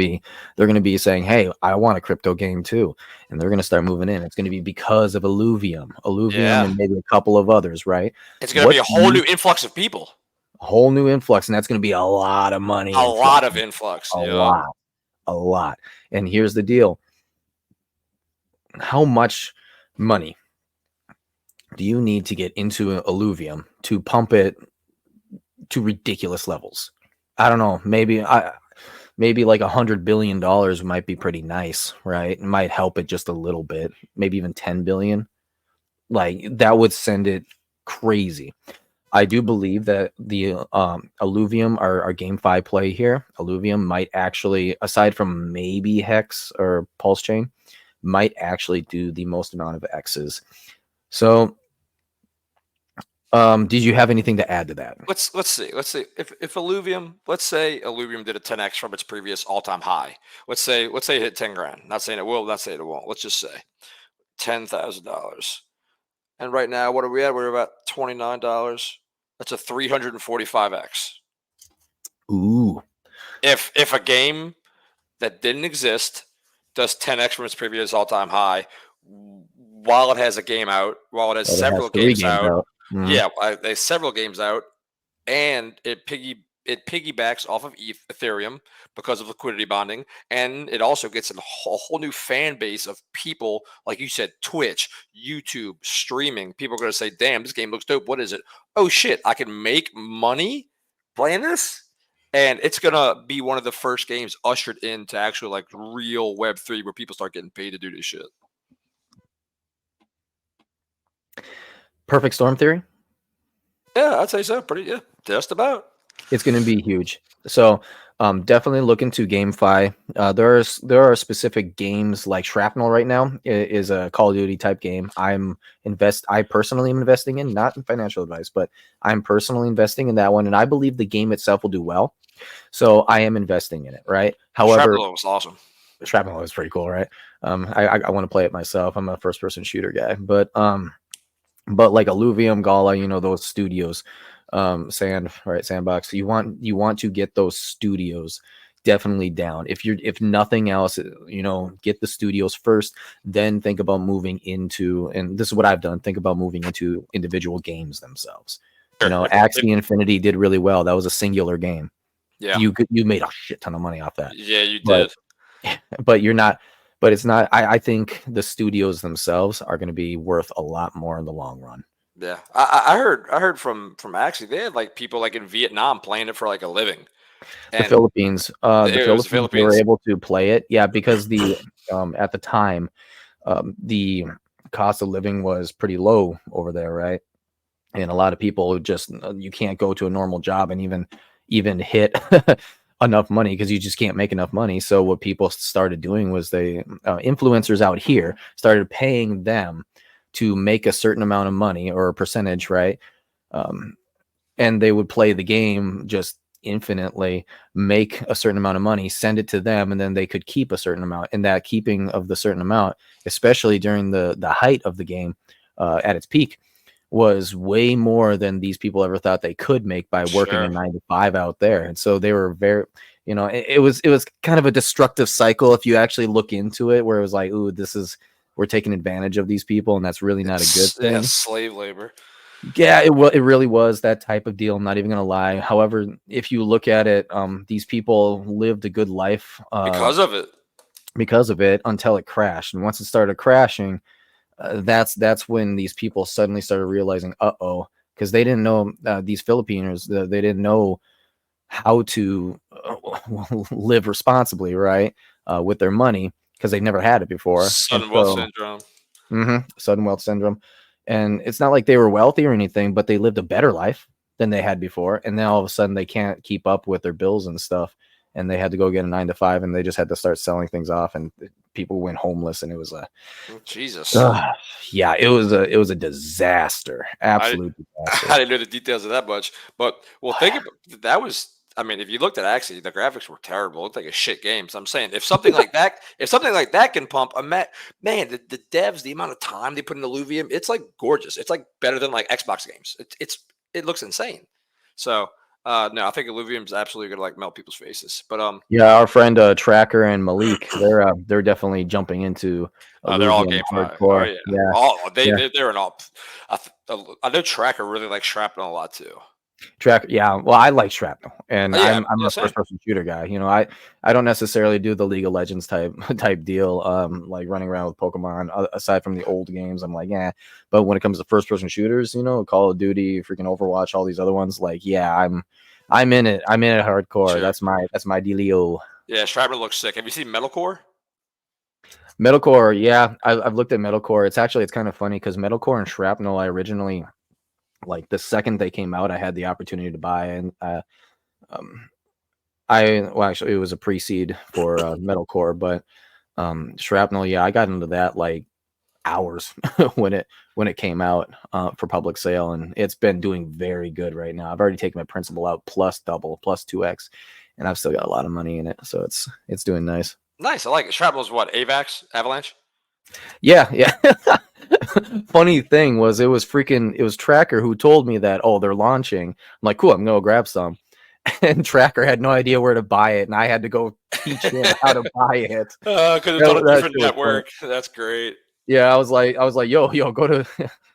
to be saying, hey, I want a crypto game too, and they're going to start moving in. It's going to be because of Illuvium, and maybe a couple of others, right? It's going to be a whole new influx of people. A whole new influx, and that's going to be a lot of money. A lot of influx. A lot. And here's the deal: how much money do you need to get into Illuvium to pump it to ridiculous levels? I don't know. Maybe like $100 billion might be pretty nice, right? It might help it just a little bit. Maybe even 10 billion. Like that would send it crazy. I do believe that the Alluvium, our GameFi play here, Alluvium might actually, aside from maybe Hex or Pulse Chain, might actually do the most amount of X's. So, did you have anything to add to that? Let's see. If Alluvium, let's say Alluvium did a 10x from its previous all-time high. Let's say it hit 10 grand. Not saying it will, not saying it won't. Let's just say $10,000. And right now, what are we at? We're about $29. That's a 345x. Ooh. If a game that didn't exist does 10x from its previous all-time high, while it has a game out, while it has several games out, there's several games out, and it piggybacks off of Ethereum because of liquidity bonding, and it also gets a whole new fan base of people, like you said, Twitch, YouTube, streaming. People are going to say, damn, this game looks dope. What is it? Oh, shit, I can make money playing this? And it's going to be one of the first games ushered into actual like real Web3 where people start getting paid to do this shit. Perfect Storm Theory? Yeah, I'd say so. Yeah, just about. It's going to be huge. So definitely look into GameFi. There are specific games like Shrapnel right now is a Call of Duty type game. I personally am investing in, not in financial advice, but I'm personally investing in that one, and I believe the game itself will do well. So I am investing in it, right? However, Shrapnel was awesome. Shrapnel was pretty cool, right? I want to play it myself. I'm a first person shooter guy, but like Alluvium, Gala, those studios. Sandbox. You want to get those studios definitely down. If nothing else, get the studios first, then think about moving into, and this is what I've done, think about moving into individual games themselves. Axie Infinity did really well. That was a singular game. Yeah. You made a shit ton of money off that. Yeah, you did. But you're not, but it's not, I think the studios themselves are going to be worth a lot more in the long run. Yeah, I heard from Axie, they had like people like in Vietnam playing it for like a living. And the Philippines, they were able to play it, because the at the time, the cost of living was pretty low over there, right? And a lot of people just you can't go to a normal job and even hit enough money because you just can't make enough money. So what people started doing was influencers out here started paying them to make a certain amount of money or a percentage, right? And they would play the game just infinitely, make a certain amount of money, send it to them, and then they could keep a certain amount. And that keeping of the certain amount, especially during the height of the game at its peak, was way more than these people ever thought they could make by working a 9 to 5 out there. And so they were very, it was kind of a destructive cycle if you actually look into it, where it was like, ooh, we're taking advantage of these people, and that's really not a good thing. Yeah, slave labor. Yeah, it really was that type of deal. I'm not even gonna lie. However, if you look at it, these people lived a good life because of it until it crashed. And once it started crashing, that's when these people suddenly started realizing, because they didn't know, these Filipinos, they didn't know how to live responsibly, right, with their money, because they've never had it before. Sudden wealth syndrome. Sudden wealth syndrome. And it's not like they were wealthy or anything, but they lived a better life than they had before. And then all of a sudden they can't keep up with their bills and stuff. And they had to go get a 9 to 5, and they just had to start selling things off, and people went homeless. And it was Jesus. Yeah, it was a disaster. Absolute disaster. I didn't know the details of that much, but think about that was. I mean, if you looked at Axie, the graphics were terrible. It looked like a shit game. So I'm saying, if something like that can pump, man, the devs, the amount of time they put in Alluvium, it's like gorgeous. It's like better than like Xbox games. It looks insane. So no, I think Alluvium's absolutely gonna like melt people's faces. But yeah, our friend Tracker and Malik, they're definitely jumping into. They're all game hardcore. Yeah. They're an all. I know Tracker really likes Shrapnel a lot too. Track, yeah. Well, I like Shrapnel, and I'm a first-person shooter guy. I don't necessarily do the League of Legends type deal, like running around with Pokemon. Aside from the old games, I'm like, yeah. But when it comes to first-person shooters, Call of Duty, freaking Overwatch, all these other ones, like, yeah, I'm in it. I'm in it hardcore. Sure. That's my dealio. Yeah, Shrapnel looks sick. Have you seen Metalcore? Metalcore, yeah, I've looked at Metalcore. It's kind of funny because Metalcore and Shrapnel, I originally, like the second they came out, I had the opportunity to buy, and um, well, actually, it was a pre-seed for Metalcore, but Shrapnel, yeah, I got into that like hours when it came out for public sale, and it's been doing very good right now. I've already taken my principal out plus double plus 2x, and I've still got a lot of money in it, so it's doing nice. Nice. I like it. Shrapnel's what? AVAX? Avalanche? Yeah, yeah. Funny thing was it was Tracker who told me that, oh, they're launching. I'm like, cool, I'm gonna go grab some. And Tracker had no idea where to buy it, and I had to go teach him how to buy it. Because it's on a different network. That's great. Yeah, I was like, yo, go to,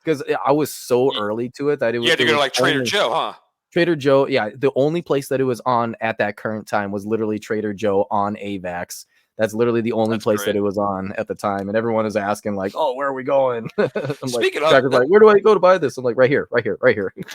because I was so early to it that it was. You had to go to like Trader Joe, huh? Trader Joe, yeah. The only place that it was on at that current time was literally Trader Joe on AVAX. That's literally the only place that it was on at the time, and everyone is asking like, "Oh, where are we going?" I'm Speaking like, of, like, where do I go to buy this? I'm like, right here.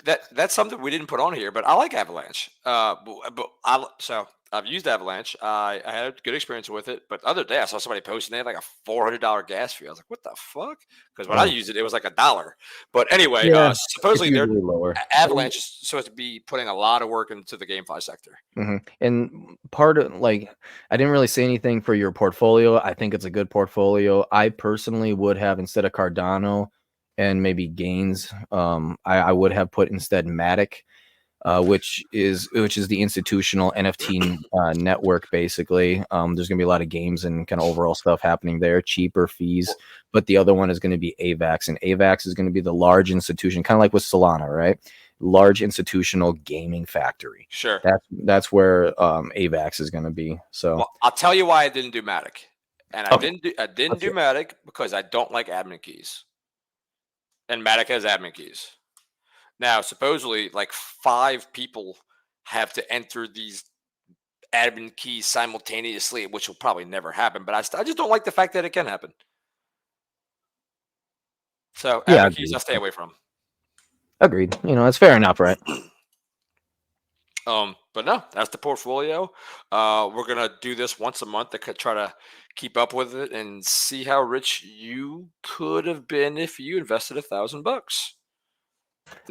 That's something we didn't put on here, but I like Avalanche. So I've used Avalanche. I had a good experience with it, but the other day I saw somebody posting they had like a $400 gas fee. I was like, what the fuck? Because when I used it, it was like $1. But anyway, supposedly they're lower. Avalanche is supposed to be putting a lot of work into the GameFi sector. Mm-hmm. And part of I didn't really say anything for your portfolio. I think it's a good portfolio. I personally would have, instead of Cardano and maybe Gains, I would have put instead Matic. Which is the institutional NFT network, basically. There's going to be a lot of games and kind of overall stuff happening there, cheaper fees. But the other one is going to be AVAX, and AVAX is going to be the large institution, kind of like with Solana, right? Large institutional gaming factory. Sure. That's where AVAX is going to be. So I'll tell you why I didn't do Matic. And I didn't do Matic because I don't like admin keys. And Matic has admin keys. Now, supposedly, like 5 people have to enter these admin keys simultaneously, which will probably never happen. But I just don't like the fact that it can happen. So, admin keys, I stay away from. Agreed. It's fair enough, right? But no, that's the portfolio. We're gonna do this once a month to try to keep up with it and see how rich you could have been if you invested $1,000.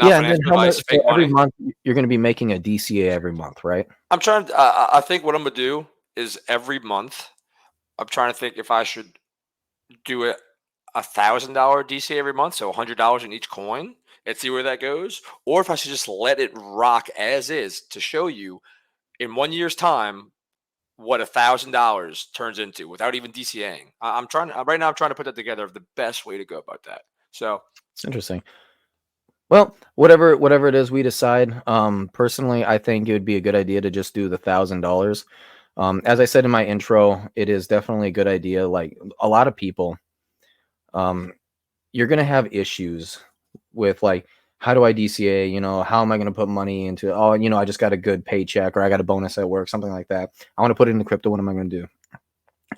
And then how much every month you're going to be making a DCA every month, right? I'm trying. I think what I'm gonna do is every month. I'm trying to think if I should do a $1,000 DCA every month, so $100 in each coin, and see where that goes, or if I should just let it rock as is to show you in 1 year's time what $1,000 turns into without even DCAing. I'm trying to put that together of the best way to go about that. So it's interesting. Well, whatever it is we decide. Personally, I think it would be a good idea to just do the $1,000. As I said in my intro, it is definitely a good idea. Like a lot of people, you're gonna have issues with like, how do I DCA? How am I gonna put money into? Oh, I just got a good paycheck or I got a bonus at work, something like that. I want to put it into crypto. What am I gonna do?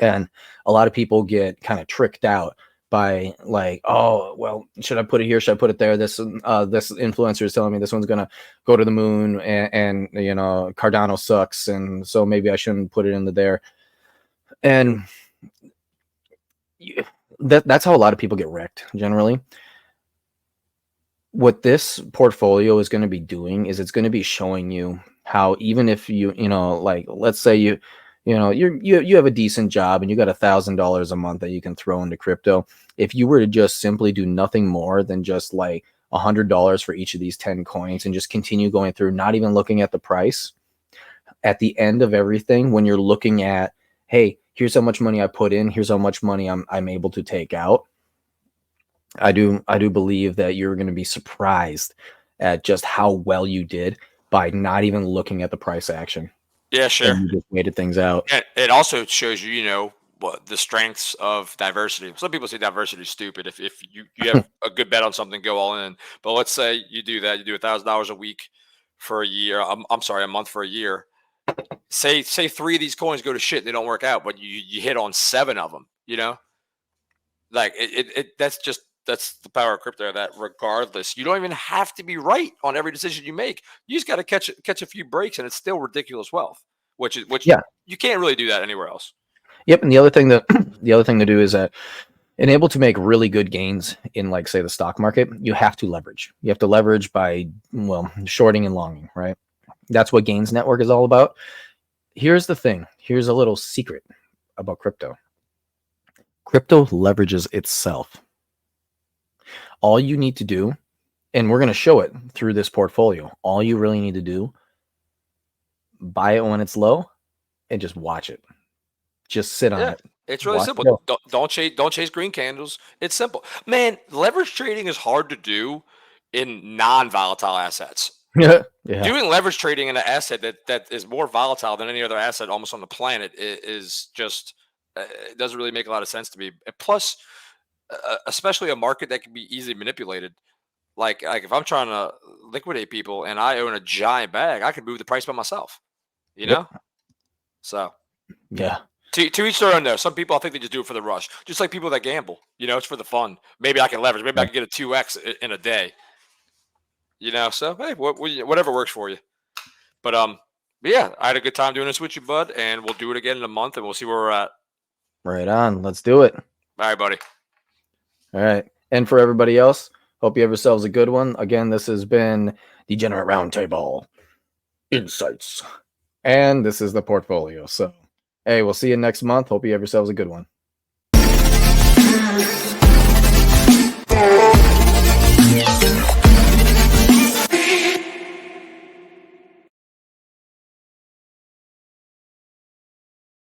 And a lot of people get kind of tricked out by like, oh, well, should I put it here? Should I put it there? This influencer is telling me this one's gonna go to the moon, and Cardano sucks, and so maybe I shouldn't put it into there. And that's how a lot of people get wrecked generally. What this portfolio is going to be doing is it's going to be showing you how, even if like, let's say you have a decent job and you got $1,000 a month that you can throw into crypto. If you were to just simply do nothing more than just like $100 for each of these 10 coins and just continue going through, not even looking at the price, at the end of everything, when you're looking at, hey, here's how much money I put in, here's how much money I'm able to take out, I do believe that you're going to be surprised at just how well you did by not even looking at the price action. Yeah, sure. And you just waited things out. And it also shows you, what the strengths of diversity. Some people say diversity is stupid. If you have a good bet on something, go all in. But let's say you do that. You do $1,000 a week for a year. I'm sorry, a month for a year. Say 3 of these coins go to shit. They don't work out, but you hit on 7 of them. Like that's the power of crypto. That regardless, you don't even have to be right on every decision you make. You just got to catch a few breaks, and it's still ridiculous wealth. Which you can't really do that anywhere else. Yep, and the other thing that the other thing to do is that and able to make really good gains in, like, say, the stock market, you have to leverage. You have to leverage by, well, shorting and longing, right? That's what Gains Network is all about. Here's the thing. Here's a little secret about crypto. Crypto leverages itself. All you need to do, and we're going to show it through this portfolio, all you really need to do, buy it when it's low and just watch it. Just sit on it. It's really Watch simple. it. Don't chase green candles. It's simple. Man, leverage trading is hard to do in non-volatile assets. Yeah. Doing leverage trading in an asset that is more volatile than any other asset almost on the planet is just it doesn't really make a lot of sense to me. Plus, especially a market that can be easily manipulated. Like if I'm trying to liquidate people and I own a giant bag, I can move the price by myself. You know? So Yeah. To each their own, though. Some people, I think they just do it for the rush. Just like people that gamble. You know, it's for the fun. Maybe I can leverage. Maybe I can get a 2x in a day. You know, so, hey, whatever works for you. But yeah, I had a good time doing this with you, bud, and we'll do it again in a month, and we'll see where we're at. Right on. Let's do it. All right, buddy. All right. And for everybody else, hope you have yourselves a good one. Again, this has been Degenerate Roundtable Insights. And this is the portfolio. So, hey, we'll see you next month. Hope you have yourselves a good one.